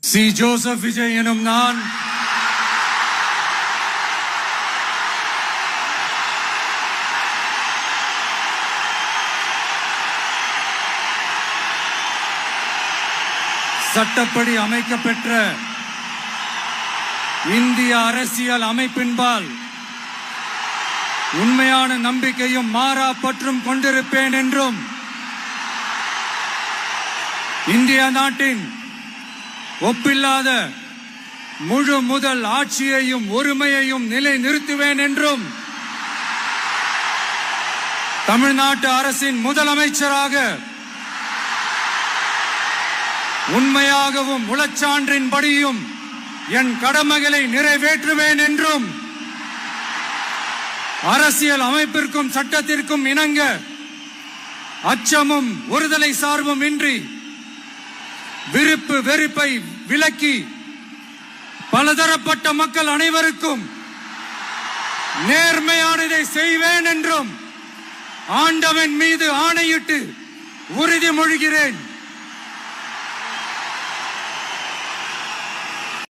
C. Joseph Vijay எனும் நான் சட்டப்படி அமைக்கப்பெற்ற இந்திய அரசியல் அமைப்பின்பால் உண்மையான நம்பிக்கையும் மாறா பற்றும் கொண்டிருப்பேன் என்றும் இந்திய நாட்டின் ஒப்பில்லாத முழு முதல் ஆட்சியையும் ஒருமையையும் நிலை நிறுத்துவேன் என்றும் தமிழ்நாட்டு அரசின் முதலமைச்சராக உண்மையாகவும் உளச்சான்றின்படியும் என் கடமைகளை நிறைவேற்றுவேன் என்றும் அரசியல் அமைப்பிற்கும் சட்டத்திற்கும் இணங்க அச்சமும் ஒருதலை சார்பும் இன்றி விருப்பு வெறுப்பை விலக்கி பலதரப்பட்ட மக்கள் அனைவருக்கும் நேர்மையானதை செய்வேன் என்றும் ஆண்டவன் மீது ஆணையிட்டு உறுதிமொழிகிறேன்.